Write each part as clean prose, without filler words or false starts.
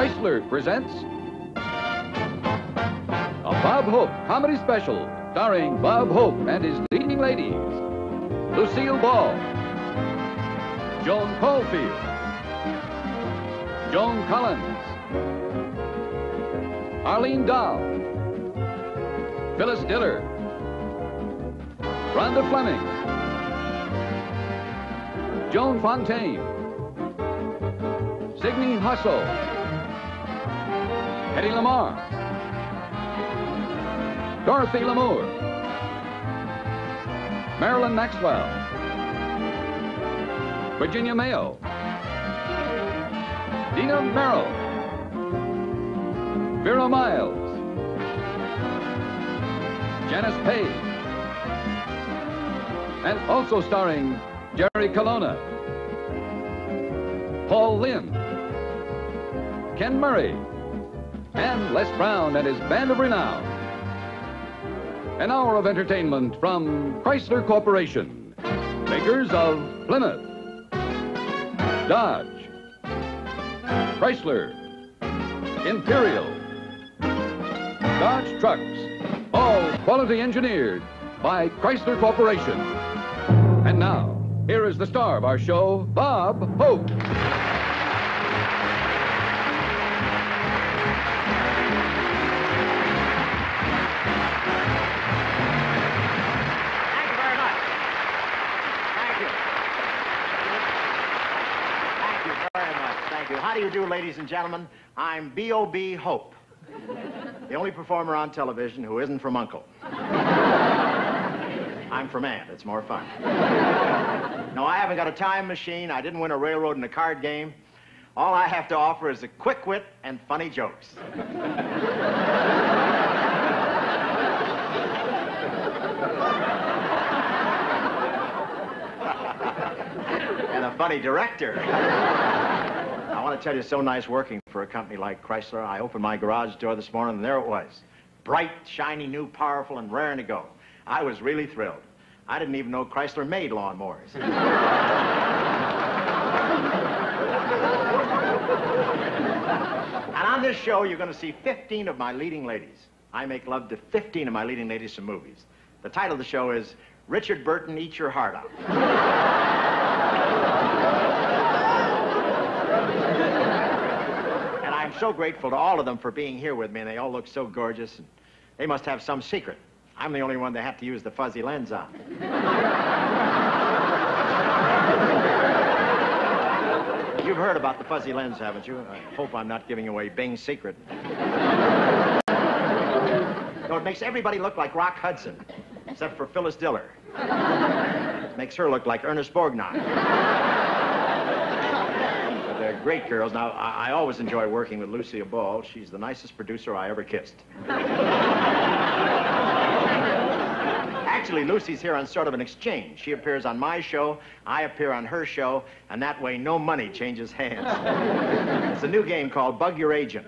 Chrysler presents a Bob Hope comedy special starring Bob Hope and his leading ladies, Lucille Ball, Joan Caulfield, Joan Collins, Arlene Dahl, Phyllis Diller, Rhonda Fleming, Joan Fontaine, Signe Hussle, Eddie Lamar, Dorothy Lamour, Marilyn Maxwell, Virginia Mayo, Dina Merrill, Vera Miles, Janice Page, and also starring Jerry Colonna, Paul Lynde, Ken Murray, and Les Brown and his band of renown. An hour of entertainment from Chrysler Corporation, makers of Plymouth, Dodge, Chrysler, Imperial, Dodge trucks, all quality engineered by Chrysler Corporation. And now, here is the star of our show, Bob Hope. How do you do, ladies and gentlemen? I'm B.O.B. Hope, the only performer on television who isn't from Uncle. I'm from Aunt. It's more fun. No, I haven't got a time machine. I didn't win a railroad in a card game. All I have to offer is a quick wit and funny jokes. And a funny director. I want to tell you, it's so nice working for a company like Chrysler. I opened my garage door this morning, and there it was. Bright, shiny, new, powerful, and raring to go. I was really thrilled. I didn't even know Chrysler made lawnmowers. And on this show, you're going to see 15 of my leading ladies. I make love to 15 of my leading ladies from movies. The title of the show is Richard Burton Eats Your Heart Out. I'm so grateful to all of them for being here with me, and they all look so gorgeous. And they must have some secret. I'm the only one they have to use the fuzzy lens on. You've heard about the fuzzy lens, haven't you? I hope I'm not giving away Bing's secret. No, it makes everybody look like Rock Hudson, except for Phyllis Diller. It makes her look like Ernest Borgnine. They're great girls. Now, I always enjoy working with Lucille Ball. She's the nicest producer I ever kissed. Actually, Lucy's here on sort of an exchange. She appears on my show, I appear on her show, and that way no money changes hands. It's a new game called Bug Your Agent.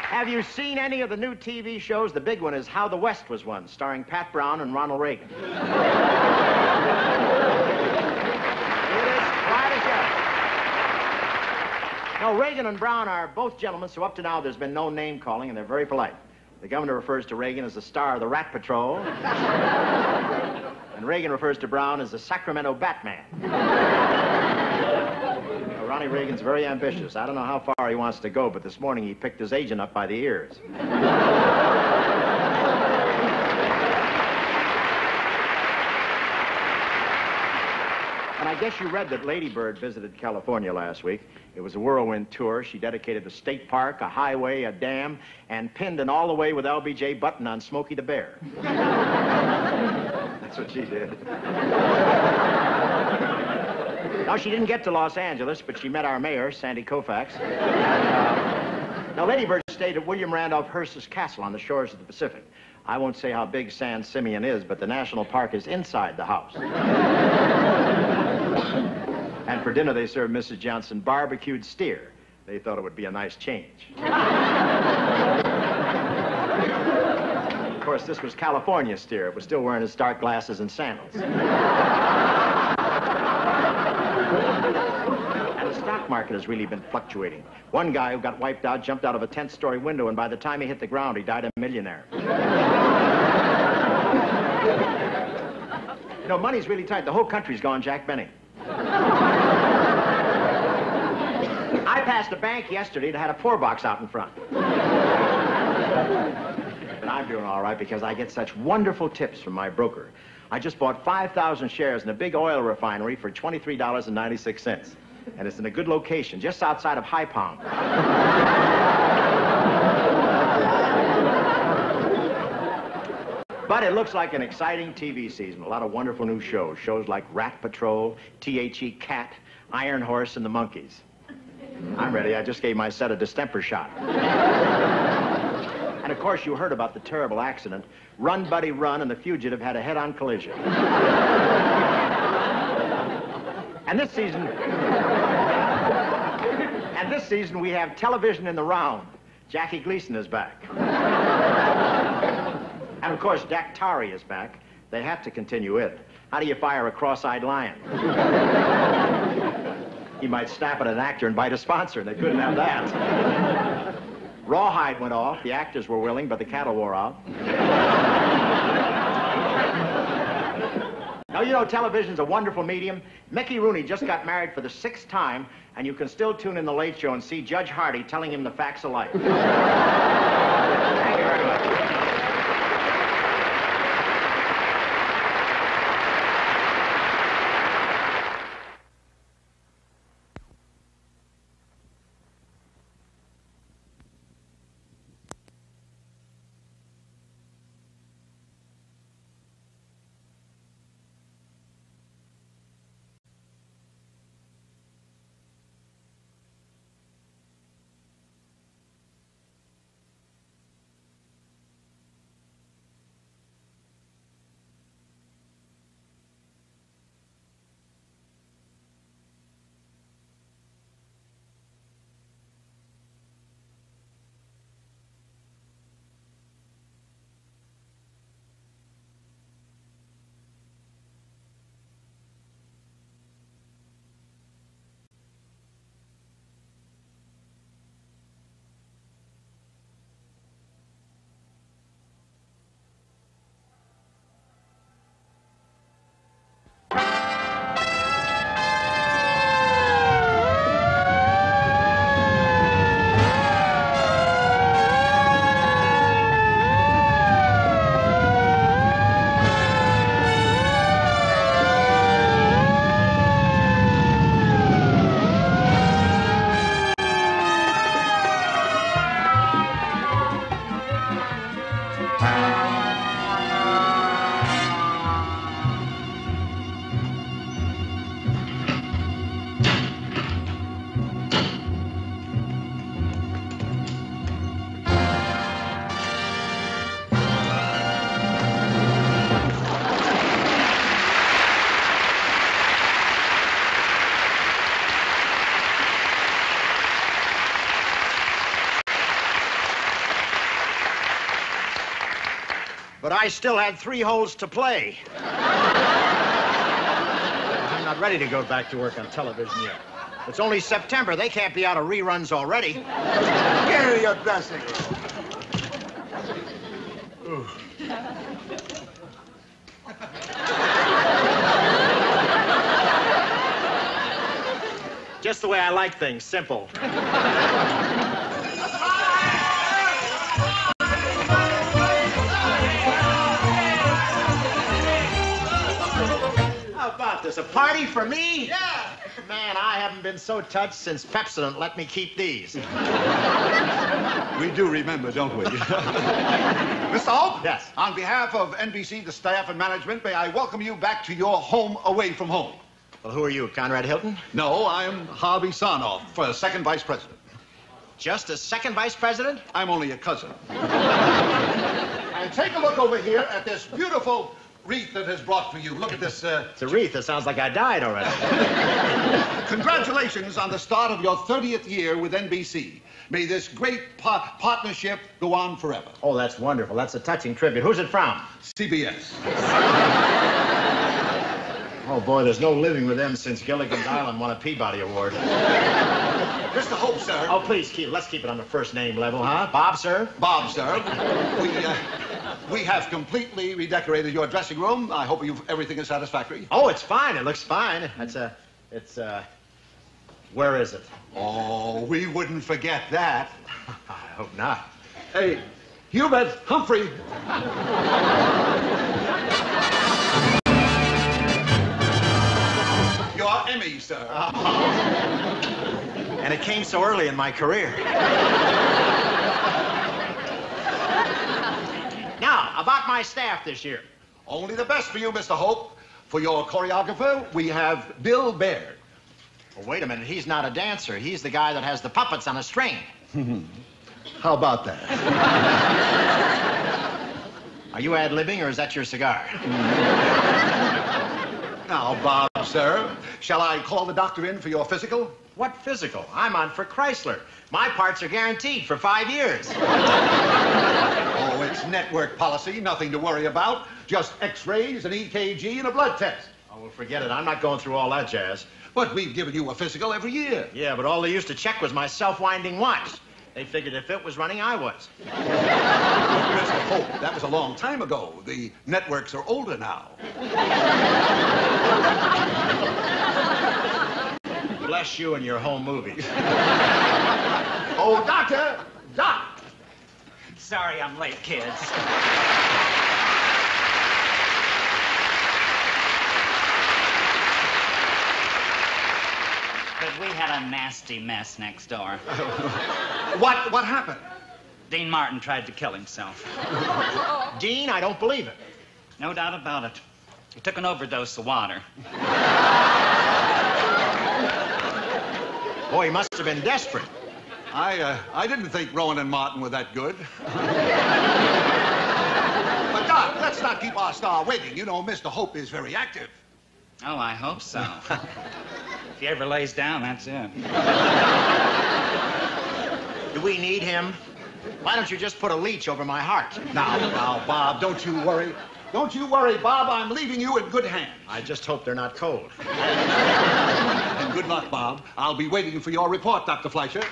Have you seen any of the new TV shows? The big one is How the West Was Won, starring Pat Brown and Ronald Reagan. It is quite a show. Now, Reagan and Brown are both gentlemen, so up to now there's been no name calling, and they're very polite. The governor refers to Reagan as the star of the Rat Patrol, and Reagan refers to Brown as the Sacramento Batman. Ronnie Reagan's very ambitious. I don't know how far he wants to go, but this morning he picked his agent up by the ears. And I guess you read that Lady Bird visited California last week. It was a whirlwind tour. She dedicated a state park, a highway, a dam, and pinned an all the way with LBJ button on Smokey the Bear. That's what she did. Now, she didn't get to Los Angeles, but she met our mayor, Sandy Koufax. Now, Lady Bird stayed at William Randolph Hearst's castle on the shores of the Pacific. I won't say how big San Simeon is, but the national park is inside the house. And for dinner, they served Mrs. Johnson barbecued steer. They thought it would be a nice change. course, this was California steer. It was still wearing his dark glasses and sandals. And the stock market has really been fluctuating. One guy who got wiped out jumped out of a 10th-story window, and by the time he hit the ground, he died a millionaire. You know, money's really tight. The whole country's gone Jack Benny. I passed a bank yesterday that had a poor box out in front. But I'm doing all right because I get such wonderful tips from my broker. I just bought 5,000 shares in a big oil refinery for $23.96. And it's in a good location, just outside of High Pound. But it looks like an exciting TV season. A lot of wonderful new shows. Shows like Rat Patrol, T.H.E. Cat, Iron Horse, and the Monkeys. I'm ready. I just gave my set a distemper shot. And of course, you heard about the terrible accident. Run, Buddy, Run, and the fugitive had a head-on collision. And this season, we have television in the round. Jackie Gleason is back. And of course, Dak Tari is back. They have to continue it. How do you fire a cross-eyed lion? He might snap at an actor and bite a sponsor, and they couldn't have that. Rawhide went off. The actors were willing, but the cattle wore out. Now, you know, television's a wonderful medium. Mickey Rooney just got married for the 6th time, and you can still tune in The Late Show and see Judge Hardy telling him the facts of life. Thank you very much. But I still had 3 holes to play. I'm not ready to go back to work on television yet. It's only September. They can't be out of reruns already. Give me your blessing. Just the way I like things, simple. This a party for me? Yeah. Man, I haven't been so touched since Pepsodent let me keep these. We do remember, don't we? Mr. Hope? Yes. On behalf of NBC, the staff and management, may I welcome you back to your home away from home. Well, who are you, Conrad Hilton? No, I am Harvey Sarnoff, for second vice president. Just a second vice president? I'm only a cousin. And take a look over here at this beautiful wreath that is brought for you. Look at this. It's a wreath. It sounds like I died already. Congratulations on the start of your 30th year with NBC. May this great partnership go on forever. Oh, that's wonderful. That's a touching tribute. Who's it from? CBS. Oh, boy, there's no living with them since Gilligan's Island won a Peabody Award. Mr. Hope, sir. Oh, please, let's keep it on the first name level, huh? Bob, sir? Bob, sir. We have completely redecorated your dressing room. I hope everything is satisfactory. Oh, it's fine. It looks fine. Where is it? Oh, we wouldn't forget that. I hope not. Hey, Hubert, Humphrey. Your Emmy, sir. Oh. And it came so early in my career. Now, about my staff this year. Only the best for you, Mr. Hope. For your choreographer, we have Bill Baird. Well, wait a minute. He's not a dancer. He's the guy that has the puppets on a string. How about that? Are you ad-libbing, or is that your cigar? Now, Bob, sir, shall I call the doctor in for your physical? What physical? I'm on for Chrysler. My parts are guaranteed for 5 years. Oh, it's network policy. Nothing to worry about. Just X-rays, an EKG, and a blood test. Oh, well, forget it. I'm not going through all that jazz. But we've given you a physical every year. Yeah, but all they used to check was my self-winding watch. They figured if it was running, I was. Mr. Hope, that was a long time ago. The networks are older now. Bless you and your home movies. Oh, doctor! Doc! Sorry I'm late, kids. But we had a nasty mess next door. What happened? Dean Martin tried to kill himself. Dean, I don't believe it. No doubt about it. He took an overdose of water. Boy, he must have been desperate. I didn't think Rowan and Martin were that good. But, Doc, let's not keep our star waiting. You know, Mr. Hope is very active. Oh, I hope so. If he ever lays down, that's it. Do we need him? Why don't you just put a leech over my heart? Now, Bob, don't you worry. Don't you worry, Bob. I'm leaving you in good hands. I just hope they're not cold. And good luck, Bob. I'll be waiting for your report, Dr. Fleischer.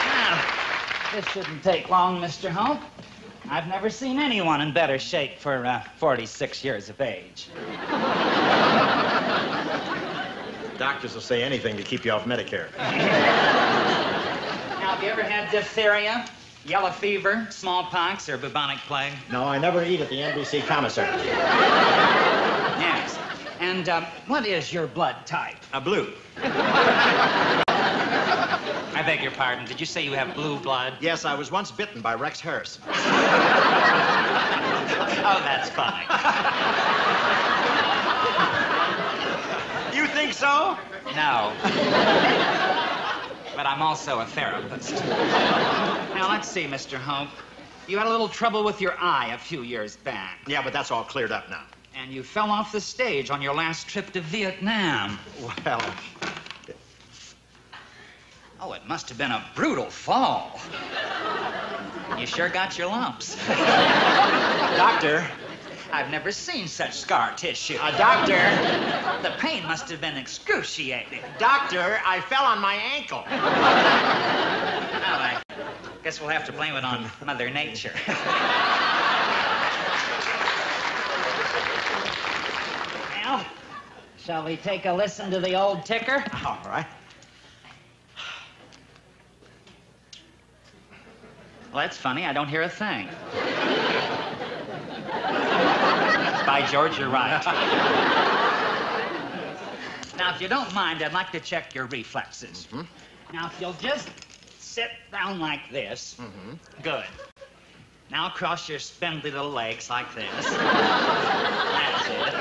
Now, this shouldn't take long, Mr. Hope. I've never seen anyone in better shape for 46 years of age. Doctors will say anything to keep you off Medicare. Now, have you ever had diphtheria, yellow fever, smallpox, or bubonic plague? No, I never eat at the NBC commissary. Yes. And what is your blood type? A blue. I beg your pardon. Did you say you have blue blood? Yes, I was once bitten by Rex Harrison. Oh, that's funny. You think so? No. But I'm also a therapist. Now, let's see, Mr. Hope. You had a little trouble with your eye a few years back. Yeah, but that's all cleared up now. And you fell off the stage on your last trip to Vietnam. Well... Oh, it must have been a brutal fall. You sure got your lumps. Doctor. I've never seen such scar tissue. Doctor. The pain must have been excruciating. Doctor, I fell on my ankle. Well, I guess we'll have to blame it on Mother Nature. Well, shall we take a listen to the old ticker? All right. Well, that's funny. I don't hear a thing. By George, you're right. Now, if you don't mind, I'd like to check your reflexes. Mm-hmm. Now, if you'll just sit down like this. Mm-hmm. Good. Now, cross your spindly little legs like this. That's it.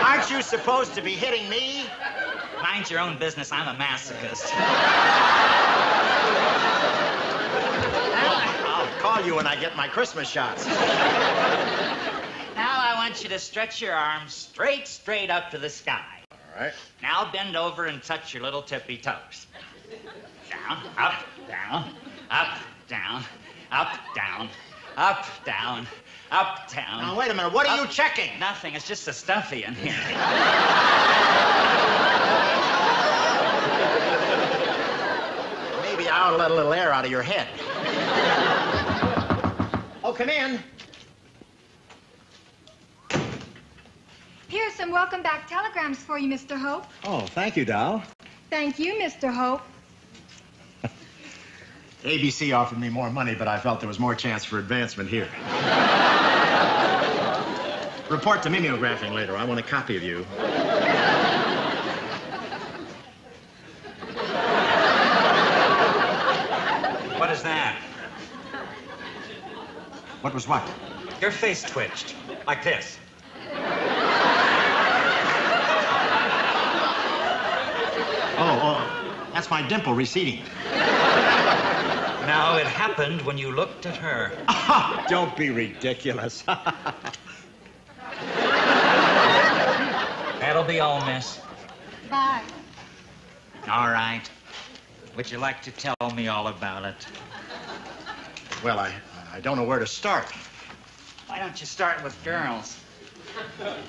Aren't you supposed to be hitting me? Mind your own business. I'm a masochist. call you when I get my Christmas shots. Now I want you to stretch your arms straight up to the sky. All right. Now bend over and touch your little tippy toes. Down, up, down, up, down, up, down, up, down, up, down. Now, wait a minute. What are you checking? Nothing. It's just the stuffy in here. Maybe I ought to let a little air out of your head. Oh, come in. Here's some welcome back telegrams for you, Mr. Hope. Oh, thank you, Dahl. Thank you, Mr. Hope. ABC offered me more money, but I felt there was more chance for advancement here. Report to mimeographing later. I want a copy of you. What is that? What was what? Your face twitched. Like this. Oh, that's my dimple receding. Now, it happened when you looked at her. Don't be ridiculous. That'll be all, miss. Bye. All right. Would you like to tell me all about it? Well, I don't know where to start. Why don't you start with girls?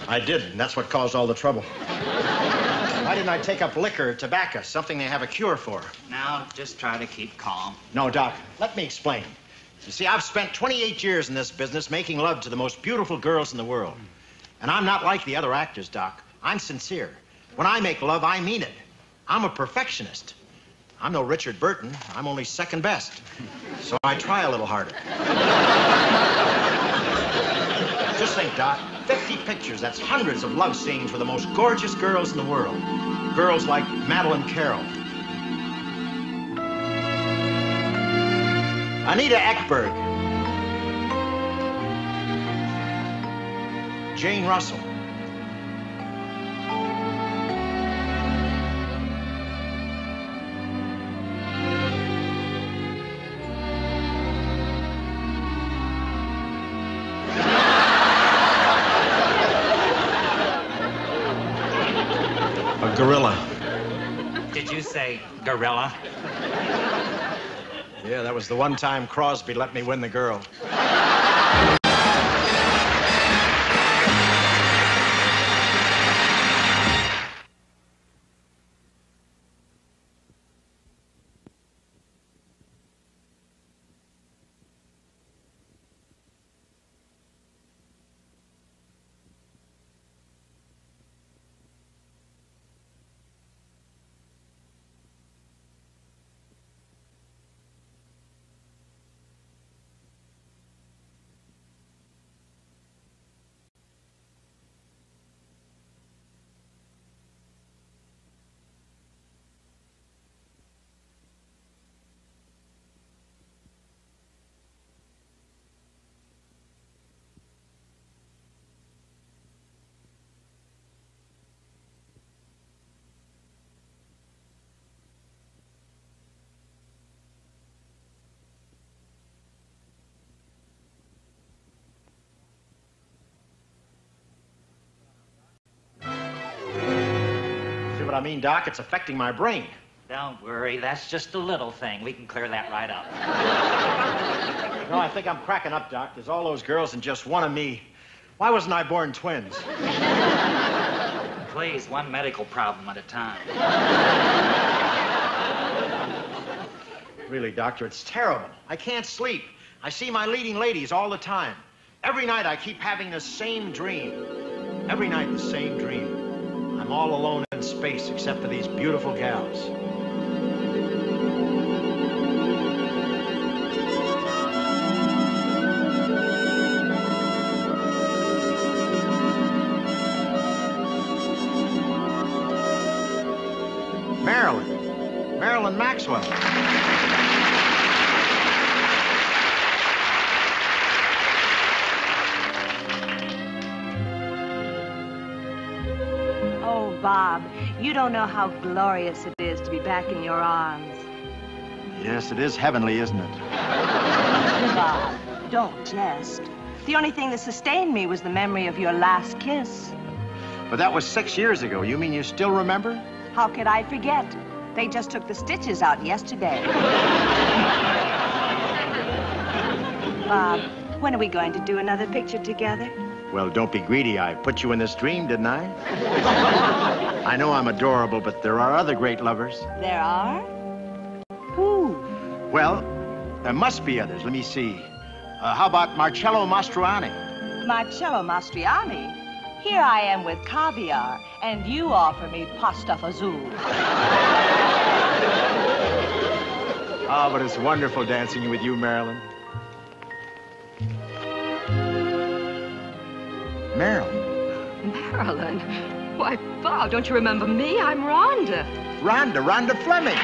I did, and that's what caused all the trouble. Why didn't I take up liquor or tobacco, something they have a cure for? Now, just try to keep calm. No, Doc, let me explain. You see, I've spent 28 years in this business making love to the most beautiful girls in the world. And I'm not like the other actors, Doc. I'm sincere. When I make love, I mean it. I'm a perfectionist. I'm no Richard Burton. I'm only second best. So I try a little harder. Just think, Doc, 50 pictures, that's hundreds of love scenes with the most gorgeous girls in the world. Girls like Madeline Carroll, Anita Ekberg, Jane Russell, gorilla. Did you say gorilla? Yeah, that was the one time Crosby let me win the girl. What I mean, Doc, it's affecting my brain. Don't worry, that's just a little thing. We can clear that right up. No, I think I'm cracking up, Doc. There's all those girls and just one of me. Why wasn't I born twins? Please, one medical problem at a time. Really, Doctor, it's terrible. I can't sleep. I see my leading ladies all the time. Every night I keep having the same dream. Every night the same dream. I'm all alone in space except for these beautiful gals. Marilyn Maxwell. Oh, Bob, you don't know how glorious it is to be back in your arms. Yes, it is heavenly, isn't it? Bob, don't jest. The only thing that sustained me was the memory of your last kiss. But that was 6 years ago. You mean you still remember? How could I forget? They just took the stitches out yesterday. Bob, when are we going to do another picture together? Well, don't be greedy. I put you in this dream, didn't I? I know I'm adorable, but there are other great lovers. There are? Who? Well, there must be others. Let me see. How about Marcello Mastroianni? Marcello Mastroianni? Here I am with caviar, and you offer me pasta fazool. Oh, but it's wonderful dancing with you, Marilyn. Marilyn? Marilyn? Why, Bob, don't you remember me? I'm Rhonda. Rhonda Fleming.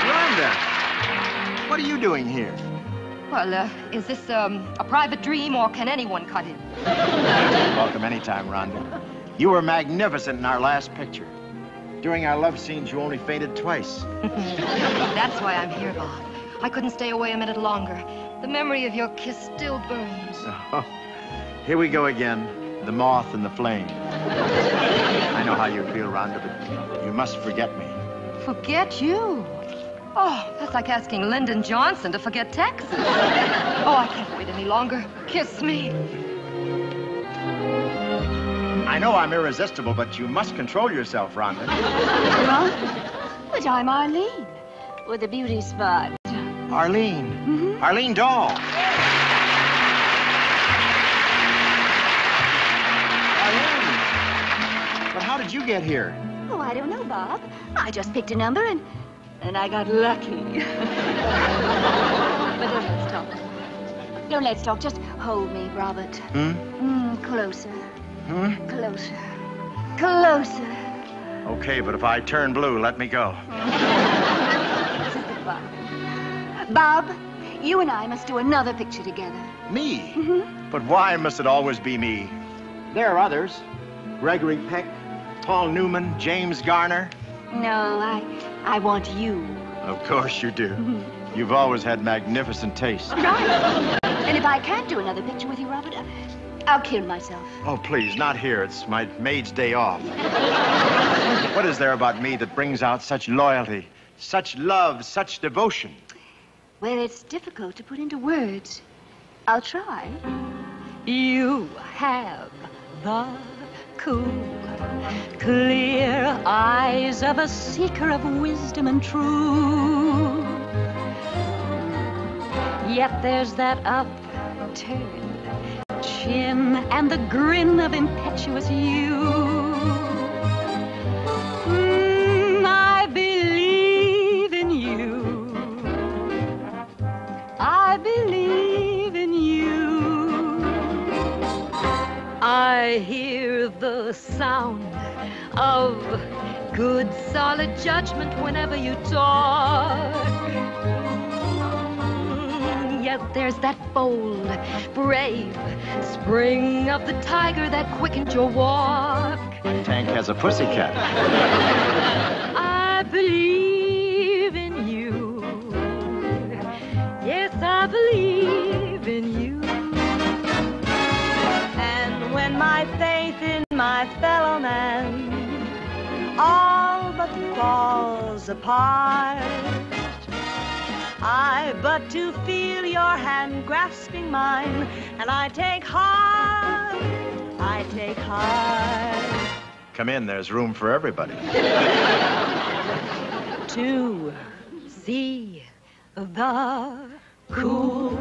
Rhonda, what are you doing here? Well, is this a private dream, or can anyone cut in? Welcome anytime, Rhonda. You were magnificent in our last picture. During our love scenes, you only fainted twice. That's why I'm here, Bob. I couldn't stay away a minute longer. The memory of your kiss still burns. Oh, here we go again. The moth and the flame. I know how you feel, Rhonda, but you must forget me. Forget you? Oh, that's like asking Lyndon Johnson to forget Texas. Oh, I can't wait any longer. Kiss me. I know I'm irresistible, but you must control yourself, Rhonda. But I'm Arlene with a beauty spot. Arlene. Mm-hmm. Arlene Dahl. Arlene. But how did you get here? Oh, I don't know, Bob. I just picked a number and I got lucky. But don't let's talk. Don't let's talk. Just hold me, Robert. Closer. Closer. Closer. Okay, but if I turn blue, let me go. Bob, you and I must do another picture together. Me? But why must it always be me? There are others. Gregory Peck, Paul Newman, James Garner. No, I want you. Of course you do. You've always had magnificent taste. Right. And if I can't do another picture with you, Robert, I'll kill myself. Oh, please, not here. It's my maid's day off. What is there about me that brings out such loyalty, such love, such devotion? Well, it's difficult to put into words. I'll try. You have the cool, clear eyes of a seeker of wisdom and truth. Yet there's that upturned chin and the grin of impetuous youth. I believe in you. I believe in you. I hear the sound of good, solid judgment whenever you talk. Yet there's that bold, brave spring of the tiger that quickened your walk. Tank has a pussycat. I believe in you. Yes, I believe in you. And when my faith in my fellow man all but falls apart, I but to feel your hand grasping mine, and I take heart, I take heart. Come in, there's room for everybody. To see the cool,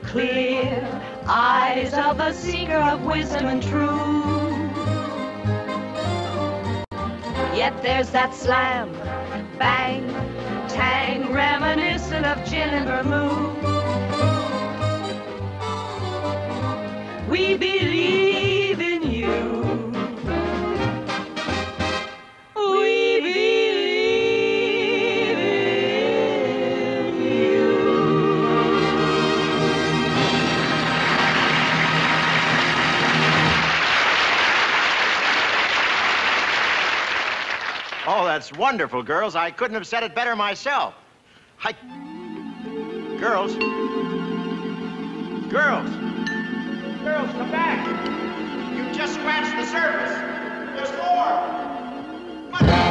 clear eyes of a seeker of wisdom and truth. Yet there's that slam, bang, tang, reminiscent of gin and vermouth. We believe in you. We believe in you. Oh, that's wonderful, girls. I couldn't have said it better myself. Hi. Girls. Girls. Girls, come back. You just scratched the surface. There's more. Come on.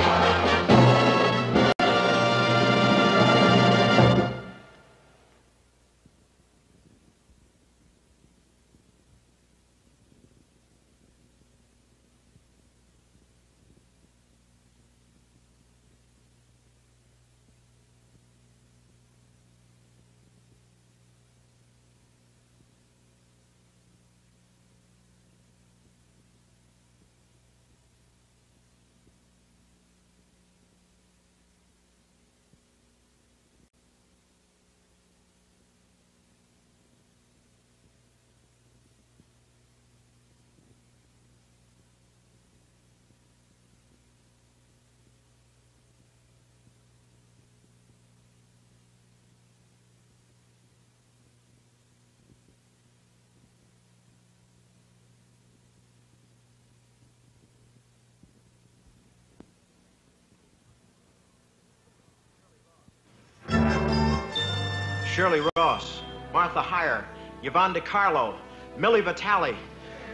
Shirley Ross, Martha Heyer, Yvonne DiCarlo, Millie Vitale,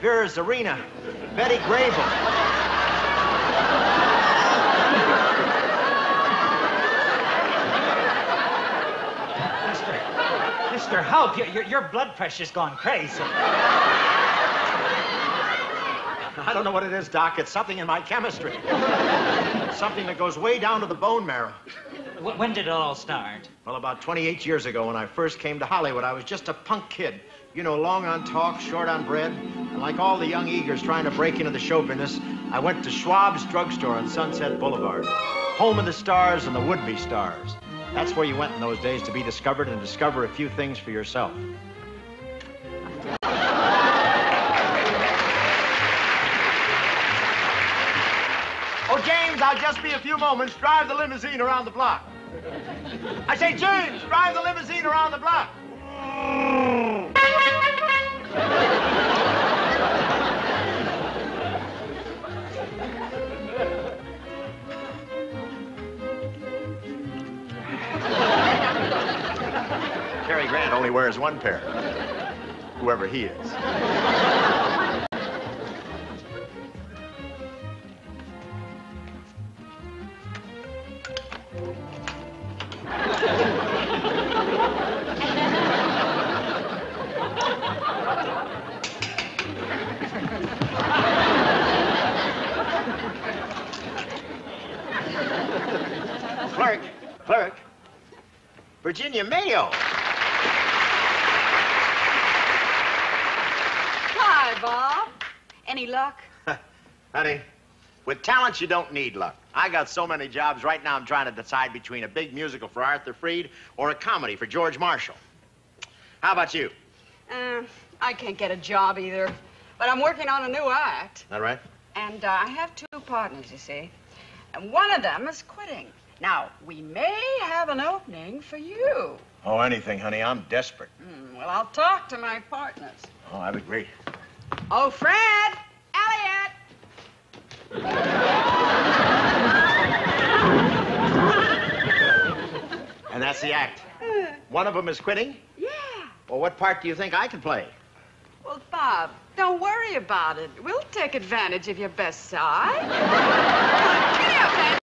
Vera Zarina, Betty Grable. Mr. Hope, your blood pressure's gone crazy. I don't know what it is, Doc. It's something in my chemistry. Something that goes way down to the bone marrow. When did it all start? Well, about 28 years ago when I first came to Hollywood, I was just a punk kid. You know, long on talk, short on bread. And like all the young eagers trying to break into the show business, I went to Schwab's drugstore on Sunset Boulevard. Home of the stars and the would-be stars. That's where you went in those days to be discovered and discover a few things for yourself. Oh, James, I'll just be a few moments. Drive the limousine around the block. I say, James, drive the limousine around the block. Cary Grant only wears one pair, whoever he is. Clerk. Virginia Mayo. Hi, Bob. Any luck? Honey, with talent, you don't need luck. I got so many jobs. Right now, I'm trying to decide between a big musical for Arthur Freed or a comedy for George Marshall. How about you? I can't get a job either. But I'm working on a new act. That right? And I have two partners, you see. And one of them is quitting. Now, we may have an opening for you. Oh, anything, honey. I'm desperate. Well, I'll talk to my partners. Oh, that'd be great. Oh, Fred! Elliot! And that's the act. One of them is quitting? Yeah. Well, what part do you think I can play? Well, Bob, don't worry about it. We'll take advantage of your best side. Get up, Nancy.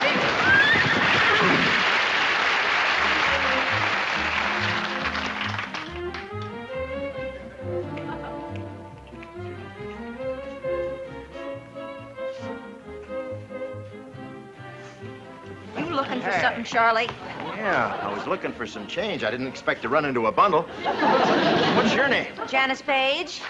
You looking for something, Charlie? Yeah, I was looking for some change. I didn't expect to run into a bundle. What's your name? Janice Page.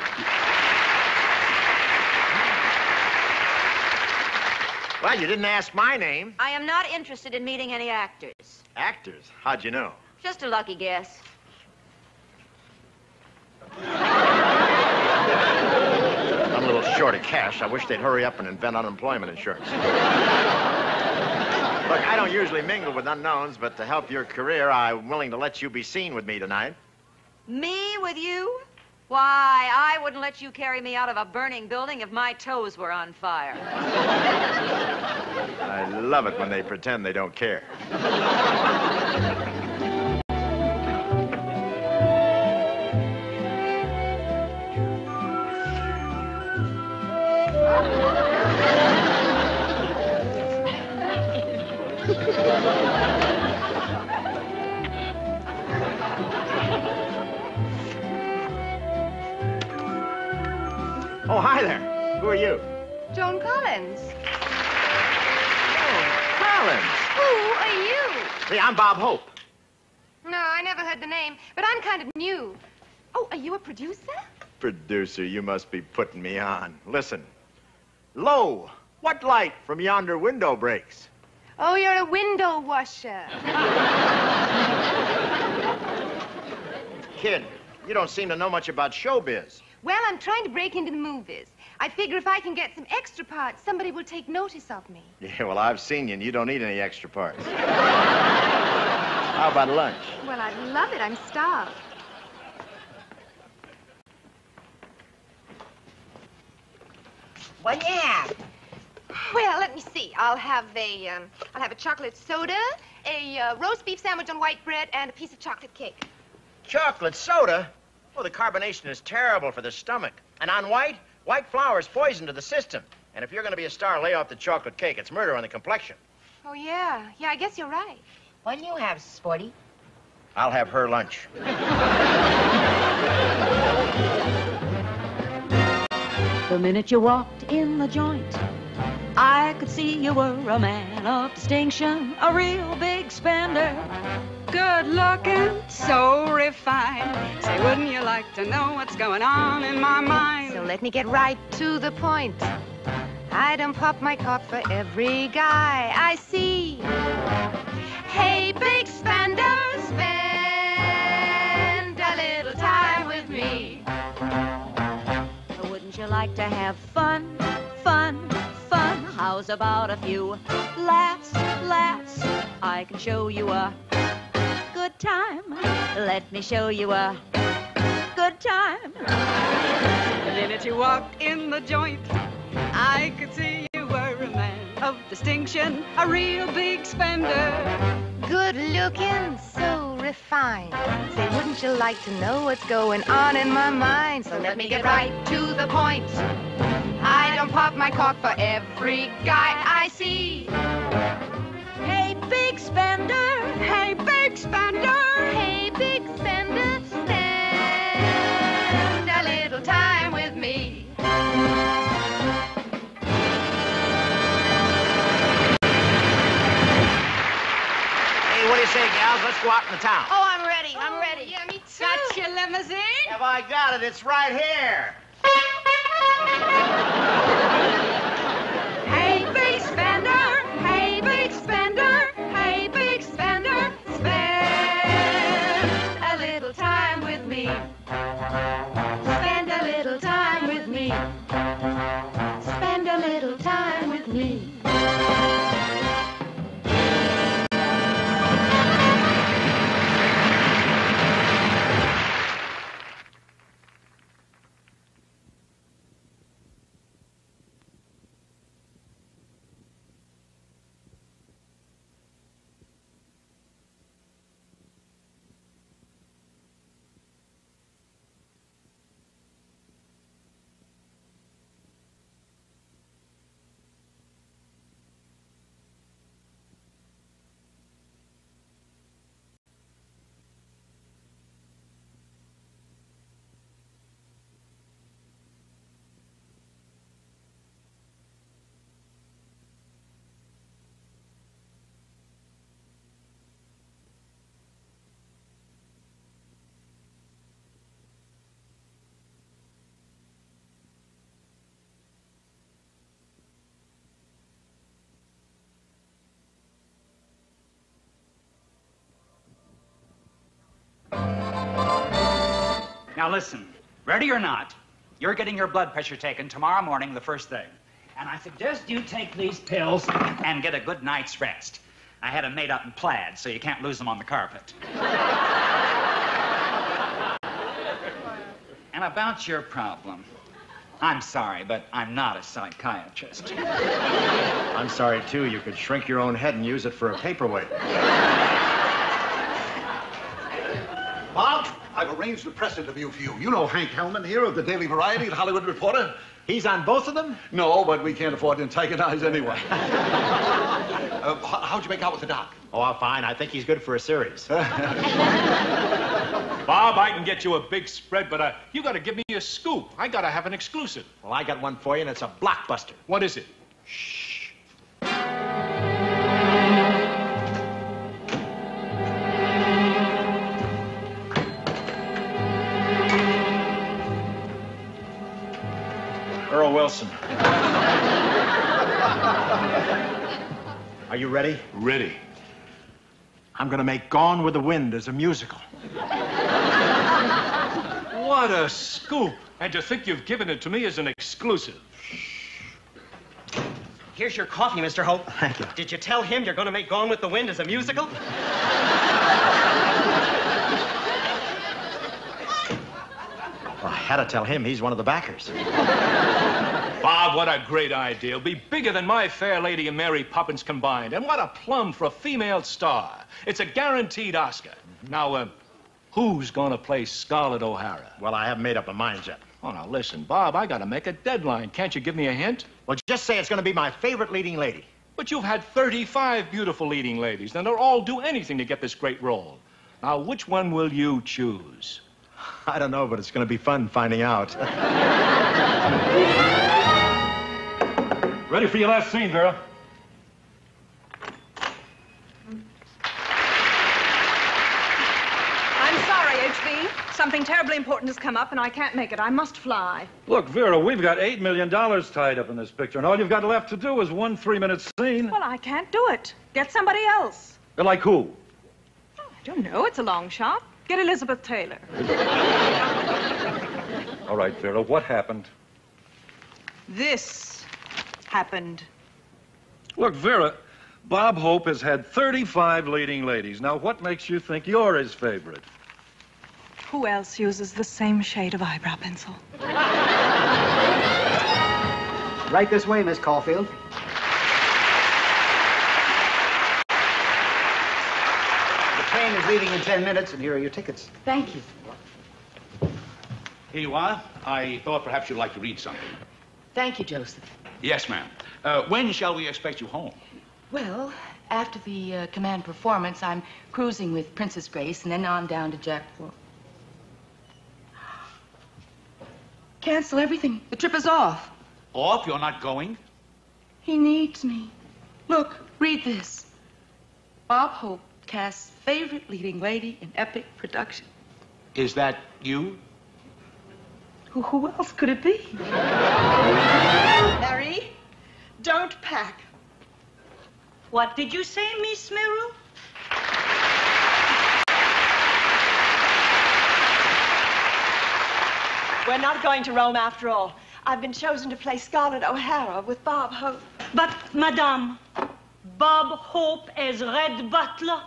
Well, you didn't ask my name. I am not interested in meeting any actors. Actors? How'd you know? Just a lucky guess. I'm a little short of cash. I wish they'd hurry up and invent unemployment insurance. Look, I don't usually mingle with unknowns, but to help your career, I'm willing to let you be seen with me tonight. Me with you? Why, I wouldn't let you carry me out of a burning building if my toes were on fire. I love it when they pretend they don't care. are you? Joan Collins. Joan Collins. Who are you? See, I'm Bob Hope. No, I never heard the name, but I'm kind of new. Oh, are you a producer? Producer, you must be putting me on. Listen. Lo, what light from yonder window breaks? Oh, you're a window washer. Kid, you don't seem to know much about showbiz. Well, I'm trying to break into the movies. I figure if I can get some extra parts, somebody will take notice of me. Yeah, well, I've seen you, and you don't need any extra parts. How about lunch? Well, I'd love it. I'm starved. What do you have? Well, let me see. I'll have a chocolate soda, a roast beef sandwich on white bread, and a piece of chocolate cake. Chocolate soda? Well, the carbonation is terrible for the stomach. And on white flour is poison to the system. And if you're going to be a star, lay off the chocolate cake. It's murder on the complexion. Oh, yeah. Yeah, I guess you're right. What do you have, Sporty? I'll have her lunch. The minute you walked in the joint, I could see you were a man of distinction, a real big spender. Good looking, so refined. Say, wouldn't you like to know what's going on in my mind? So let me get right to the point. I don't pop my cork for every guy I see. Hey, big spender, spend a little time with me. Wouldn't you like to have fun, fun, fun? How's about a few laughs, laughs? I can show you a good time. Let me show you a good time. The minute you walked in the joint, I could see you were a man of distinction, a real big spender. Good looking, so refined. Say, wouldn't you like to know what's going on in my mind? So let me get right to the point. I don't pop my cork for every guy I see. Hey, big spender. Hey, big spender. Hey, big spender, spend a little time with me. What do you say, gals? Let's go out in the town. Oh, I'm ready. I'm ready. Yeah, me too. Got your limousine? Have I got it? It's right here. Hey, big spender. Hey, big spender. Hey, big spender. Spend a little time with me. Spend a little time with me. Spend a little time with me. Now listen, ready or not, you're getting your blood pressure taken tomorrow morning, the first thing. And I suggest you take these pills and get a good night's rest. I had them made up in plaid, so you can't lose them on the carpet. And about your problem, I'm sorry, but I'm not a psychiatrist. I'm sorry, too. You could shrink your own head and use it for a paperweight. Bob, I've arranged a press interview for you. You know Hank Hellman here of the Daily Variety and Hollywood Reporter? He's on both of them? No, but we can't afford to antagonize anyone. How'd you make out with the doc? Oh, fine. I think he's good for a series. Bob, I can get you a big spread, but you got to give me a scoop. I got to have an exclusive. Well, I got one for you, and it's a blockbuster. What is it? Shh. Earl Wilson. Are you ready? Ready. I'm gonna make Gone with the Wind as a musical. What a scoop. And to think you've given it to me as an exclusive. Here's your coffee, Mr. Hope. Thank you. Did you tell him you're going to make Gone with the Wind as a musical? Well, I had to tell him. He's one of the backers. Bob, what a great idea. It'll be bigger than My Fair Lady and Mary Poppins combined. And what a plum for a female star. It's a guaranteed Oscar. Now, who's going to play Scarlett O'Hara? Well, I haven't made up my mind yet. Oh, now listen, Bob, I got to make a deadline. Can't you give me a hint? Well, just say it's going to be my favorite leading lady. But you've had 35 beautiful leading ladies, and they'll all do anything to get this great role. Now, which one will you choose? I don't know, but it's going to be fun finding out. Ready for your last scene, Vera. I'm sorry, HB. Something terribly important has come up, and I can't make it. I must fly. Look, Vera, we've got $8 million tied up in this picture, and all you've got left to do is one 3-minute scene. Well, I can't do it. Get somebody else. Like who? I don't know. It's a long shot. Get Elizabeth Taylor. All right, Vera, what happened? This happened. Look, Vera, Bob Hope has had 35 leading ladies. Now, what makes you think you're his favorite? Who else uses the same shade of eyebrow pencil? Right this way, Miss Caulfield. The train is leaving in 10 minutes, and here are your tickets. Thank you. Here you are. I thought perhaps you'd like to read something. Thank you, Joseph. Yes, ma'am. When shall we expect you home? Well, after the command performance, I'm cruising with Princess Grace and then on down to Jackport. Cancel everything. The trip is off. Off? You're not going? He needs me. Look, read this. Bob Hope casts favorite leading lady in epic production. Is that you? Who else could it be? Mary, don't pack. What did you say, Miss Merrill? We're not going to Rome after all. I've been chosen to play Scarlett O'Hara with Bob Hope. But, Madame, Bob Hope as Red Butler?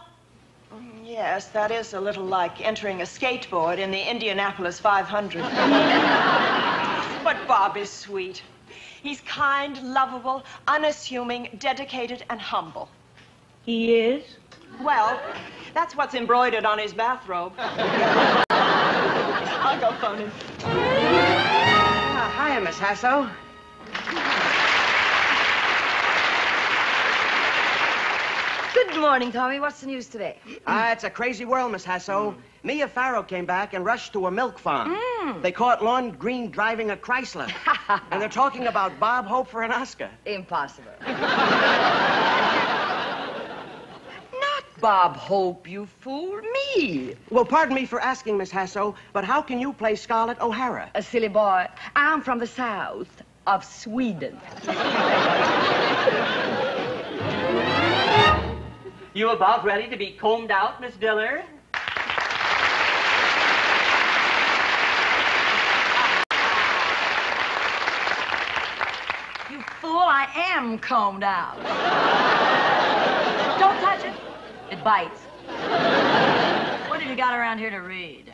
Yes, that is a little like entering a skateboard in the Indianapolis 500. But Bob is sweet. He's kind, lovable, unassuming, dedicated, and humble. He is? Well, that's what's embroidered on his bathrobe. I'll go phone him. Hiya, Miss Hasso. Good morning, Tommy. What's the news today? It's a crazy world, Miss Hasso. Mia Farrow came back and rushed to a milk farm. They caught Lon Green driving a Chrysler. And they're talking about Bob Hope for an Oscar. Impossible. Not Bob Hope, you fool. Me. Well, pardon me for asking, Miss Hasso, but how can you play Scarlett O'Hara? A silly boy. I'm from the south of Sweden. You about ready to be combed out, Miss Diller? You fool, I am combed out. Don't touch it. It bites. What have you got around here to read?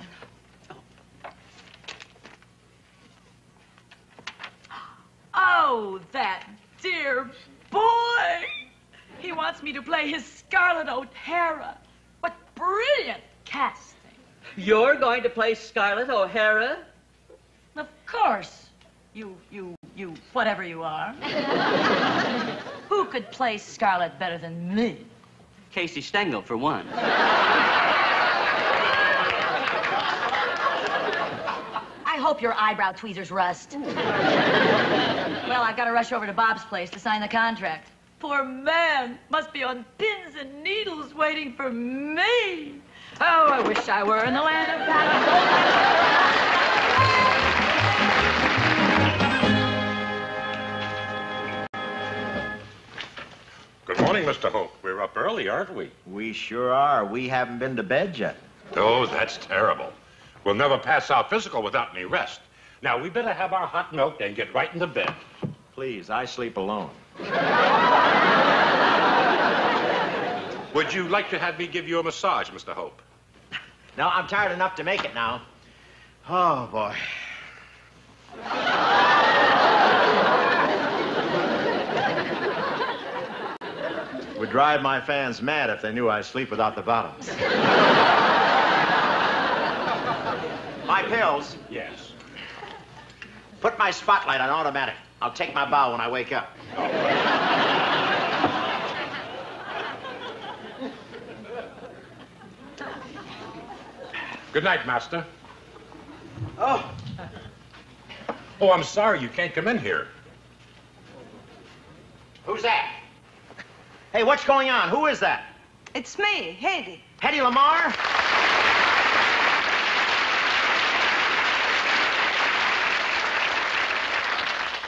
Oh, that dear boy. He wants me to play his Scarlett O'Hara. What brilliant casting. You're going to play Scarlett O'Hara? Of course. You, whatever you are. Who could play Scarlett better than me? Casey Stengel, for one. hope your eyebrow tweezers rust. Well, I've got to rush over to Bob's place to sign the contract. Poor man must be on pins and needles waiting for me. Oh, I wish I were in the land of Good morning, Mr. Hope. We're up early, aren't we? We sure are. We haven't been to bed yet. Oh, that's terrible. We'll never pass our physical without any rest. Now, we better have our hot milk and get right into bed. Please, I sleep alone. Would you like to have me give you a massage, Mr. Hope? No, I'm tired enough to make it now. Oh, boy. Would drive my fans mad if they knew I sleep without the bottoms. My pills? Yes. Put my spotlight on automatic. I'll take my bow when I wake up. Good night, Master. Oh. Oh, I'm sorry. You can't come in here. Who's that? Hey, what's going on? Who is that? It's me, Hedy. Hedy Lamar?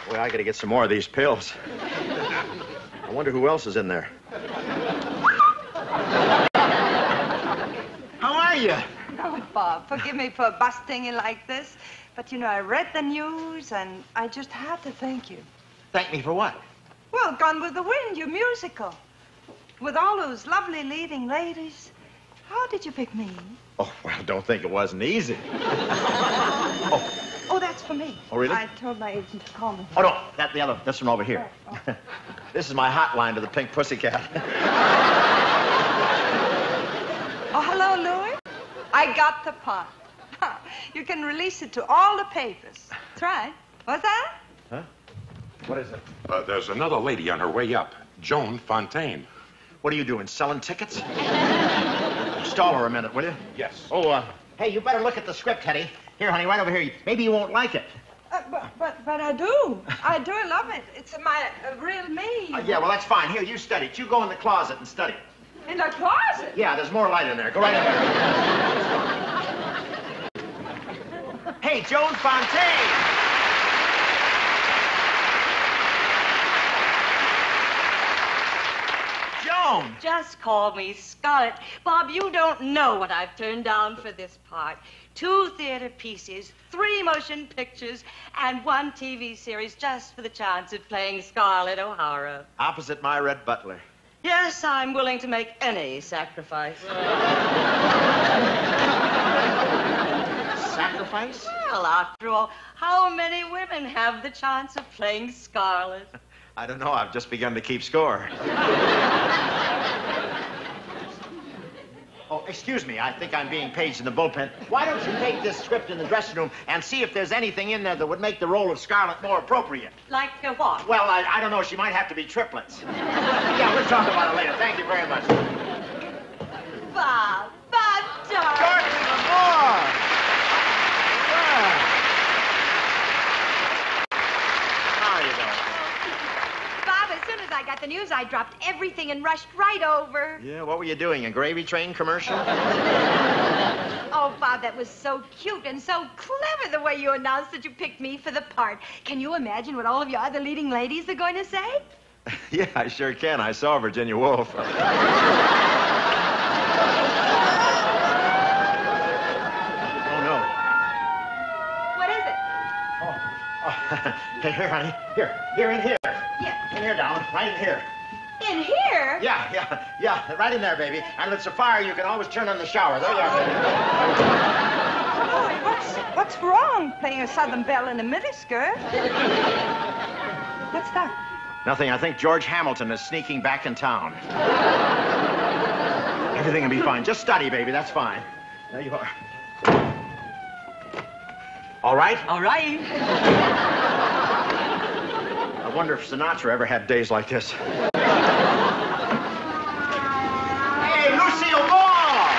Boy, I gotta get some more of these pills. I wonder who else is in there. How are you? Oh, Bob, forgive me for busting in like this, but you know, I read the news and I just had to thank you. Thank me for what? Well, Gone with the Wind, your musical. With all those lovely leading ladies. How did you pick me? Oh, well, don't think it wasn't easy. Oh, that's for me. Oh, really? I told my agent to call me. Oh, no, this one over here. This is my hotline to the Pink Pussycat. Oh, hello, Louis. I got the part. You can release it to all the papers. That's right. What's that? Huh? What is it? There's another lady on her way up, Joan Fontaine. What are you doing, selling tickets? Stall her a minute, will you? Yes. Oh, hey, you better look at the script, Hetty. Here, honey, right over here. Maybe you won't like it. But I do. I do love it. It's my real me. Yeah, well, that's fine. Here, you study it. You go in the closet and study. In the closet? Yeah, there's more light in there. Go right in there. Hey, Joan Fontaine! Joan! Just call me Scarlett. Bob, you don't know what I've turned down for this part. 2 theater pieces, 3 motion pictures, and 1 TV series just for the chance of playing Scarlett O'Hara. Opposite my Red Butler. Yes, I'm willing to make any sacrifice. Sacrifice? Well, after all, how many women have the chance of playing Scarlett? I don't know. I've just begun to keep score. Oh, excuse me. I think I'm being paged in the bullpen. Why don't you take this script in the dressing room and see if there's anything in there that would make the role of Scarlett more appropriate? Like what? Well, I don't know. She might have to be triplets. Yeah, we'll talk about it later. Thank you very much. Bob, darling. Dorothy Lamar! Yeah. How are you doing? Bob, as soon as I got the news, I dropped everything and rushed right over. Yeah, what were you doing? A gravy train commercial? Oh, Bob, that was so cute and so clever the way you announced that you picked me for the part. Can you imagine what all of your other leading ladies are going to say? Yeah, I sure can. I saw Virginia Woolf. What is it? Hey, here, honey. Here, in here. Yeah. In here, darling. Right in here. In here? Yeah. Right in there, baby. And if it's a fire, you can always turn on the shower. There you are, baby. Louis, what's wrong playing a Southern belle in a miniskirt? What's that? Nothing. I think George Hamilton is sneaking back in town. Everything will be fine. Just study, baby. That's fine. There you are. All right? All right. I wonder if Sinatra ever had days like this. Hey, Lucille Ball!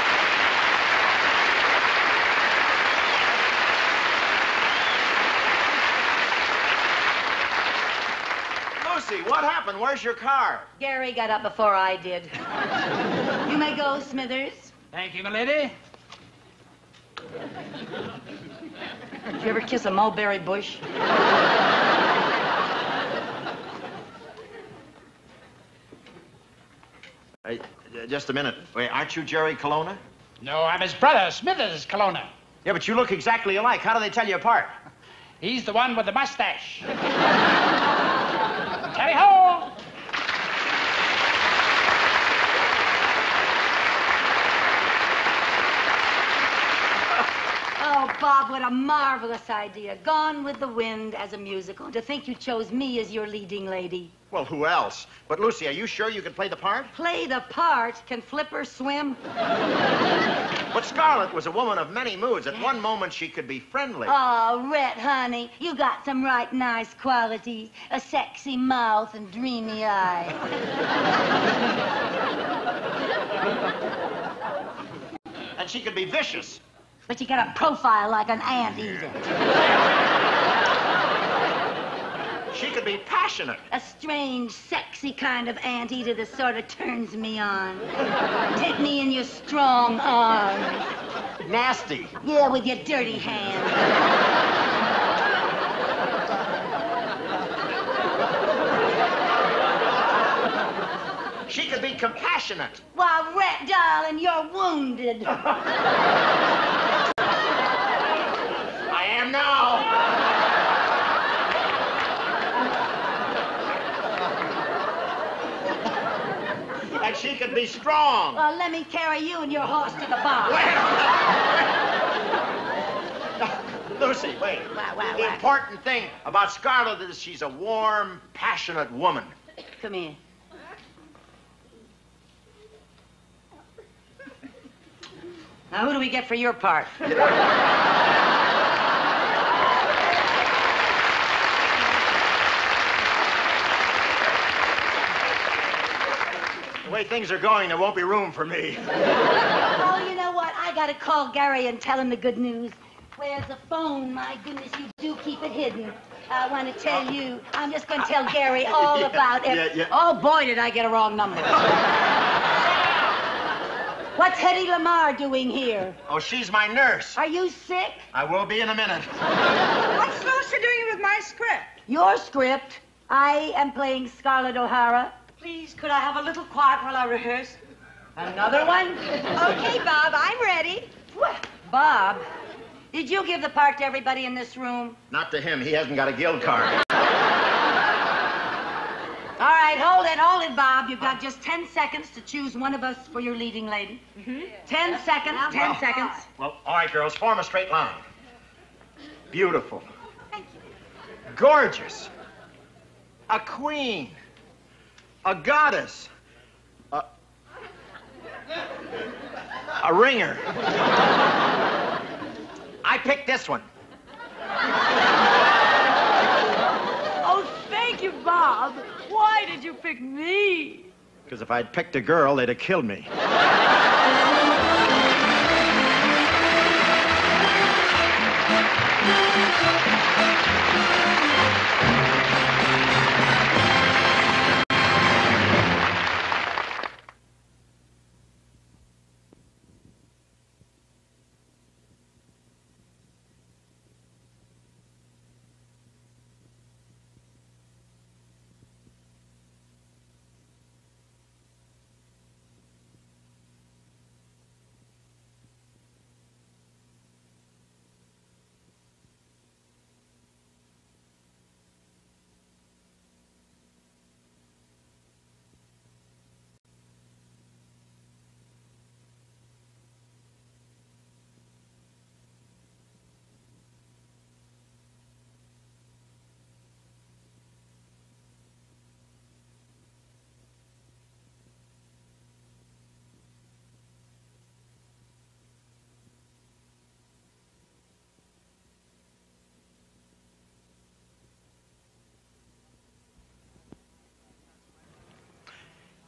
Lucy, what happened? Where's your car? Gary got up before I did. You may go, Smithers. Thank you, my lady. Did you ever kiss a mulberry bush? Hey, just a minute. Wait, aren't you Jerry Colonna? No, I'm his brother, Smithers Colonna. Yeah, but you look exactly alike. How do they tell you apart? He's the one with the mustache. Carry ho! Oh, Bob, what a marvelous idea. Gone with the Wind as a musical. To think you chose me as your leading lady. Well, who else? But, Lucy, are you sure you can play the part? Play the part? Can Flipper swim? But Scarlett was a woman of many moods. At one moment, she could be friendly. Oh, Rhett, honey, you got some right nice qualities. A sexy mouth and dreamy eye. And she could be vicious. But you got a profile like an anteater. She could be passionate. A strange, sexy kind of anteater that sort of turns me on. Take me in your strong arms. Nasty. Yeah, with your dirty hands. She could be compassionate. Why, Rhett, darling, you're wounded. I am now. And she could be strong. Well, let me carry you and your horse to the bar. Lucy, wait. The important thing about Scarlett is she's a warm, passionate woman. Come here. Now, who do we get for your part? The way things are going, there won't be room for me. Oh, you know what? I gotta call Gary and tell him the good news. Where's the phone? My goodness, you do keep it hidden. I want to tell you. I'm just going to tell Gary all about it. Yeah. Oh, boy, did I get a wrong number. What's Hetty Lamar doing here? Oh, she's my nurse. Are you sick? I will be in a minute. What's Lucy doing with my script? Your script. I am playing Scarlett O'Hara. Please, could I have a little quiet while I rehearse? Another one? Okay, Bob, I'm ready. Bob, did you give the part to everybody in this room? Not to him. He hasn't got a guild card. All right, hold it, Bob. You've got just 10 seconds to choose one of us for your leading lady. 10 seconds, 10 seconds. Well, all right, girls, form a straight line. Beautiful. Thank you. Gorgeous. A queen. A goddess. A ringer. I picked this one. Oh, thank you, Bob. Why did you pick me? Because if I'd picked a girl, they'd have killed me.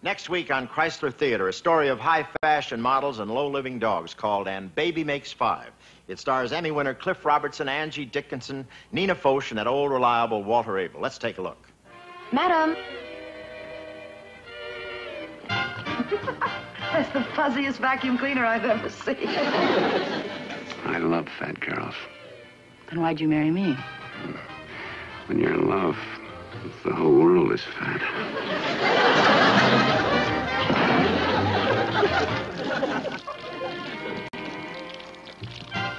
Next week on Chrysler Theater, a story of high fashion models and low-living dogs called And Baby Makes Five. It stars Emmy winner Cliff Robertson, Angie Dickinson, Nina Foch, and that old reliable Walter Abel. Let's take a look. Madam. That's the fuzziest vacuum cleaner I've ever seen. I love fat girls. Then why'd you marry me? When you're in love, the whole world is fat.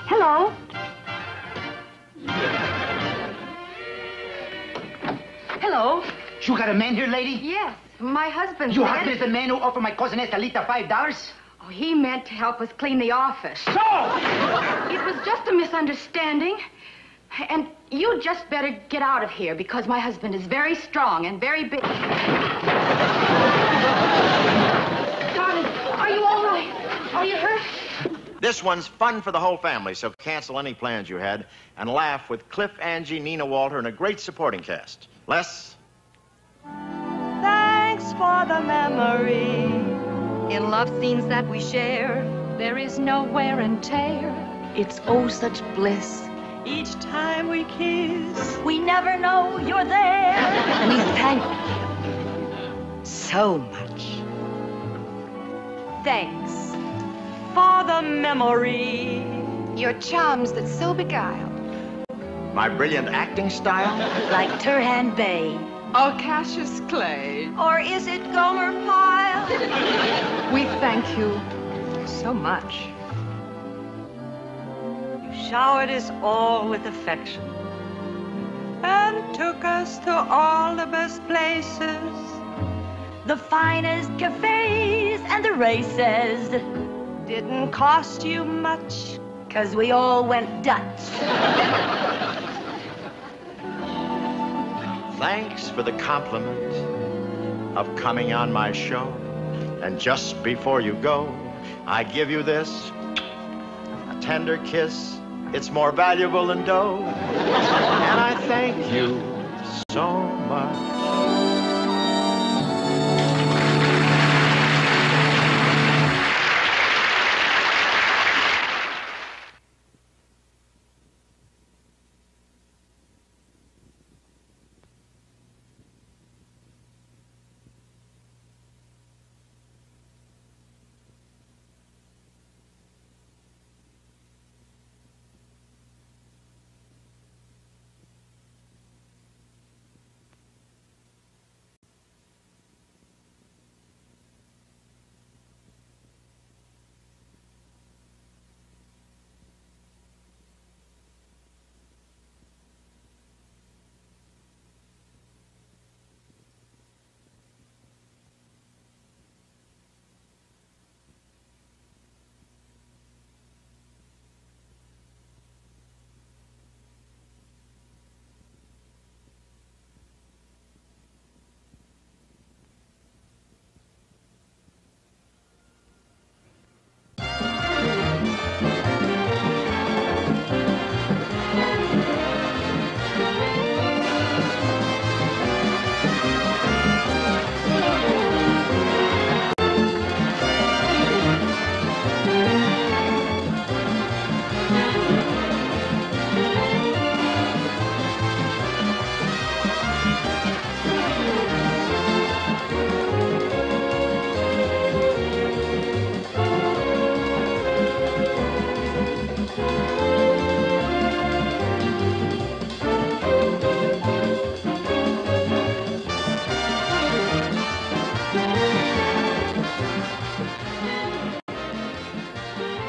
Hello. Hello. You got a man here, lady? Yes, my husband. Your husband is the man who offered my cousin Estelita $5? Oh, he meant to help us clean the office. So? It was just a misunderstanding. And you just better get out of here because my husband is very strong and very big. Darling, are you all right? Are you hurt? This one's fun for the whole family, so cancel any plans you had and laugh with Cliff, Angie, Nina Walter, and a great supporting cast. Les? Thanks for the memory. In love scenes that we share, there is no wear and tear. It's oh such bliss. Each time we kiss, We never know you're there. we thank you so much. Thanks. For the memory. Your charms that so beguile. My brilliant acting style? Like Turhan Bay. Or Cassius Clay. Or is it Gomer Pyle? We thank you so much. You showered us all with affection and took us to all the best places. The finest cafes and the races. Didn't cost you much. 'Cause we all went Dutch. Thanks for the compliment of coming on my show. And just before you go, I give you this, a tender kiss. It's more valuable than dough. And I thank you so much.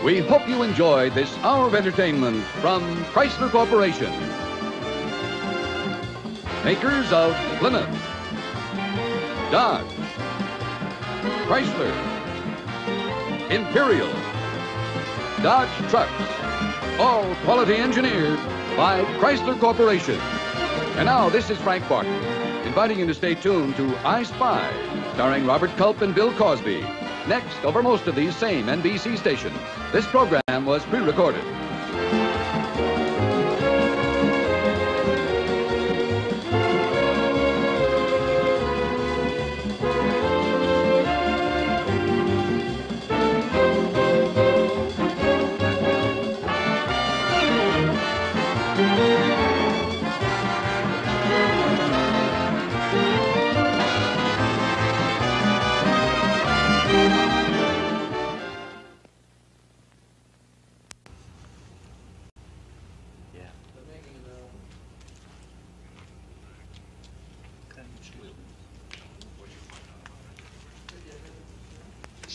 We hope you enjoyed this hour of entertainment from Chrysler Corporation. Makers of Plymouth, Dodge, Chrysler, Imperial, Dodge Trucks, all quality engineered by Chrysler Corporation. And now, this is Frank Barton, inviting you to stay tuned to I Spy, starring Robert Culp and Bill Cosby. Next, over most of these same NBC stations. This program was pre-recorded.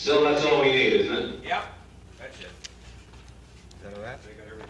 So that's all we need, isn't it? Yep. That's it. Is that all right? They got everything.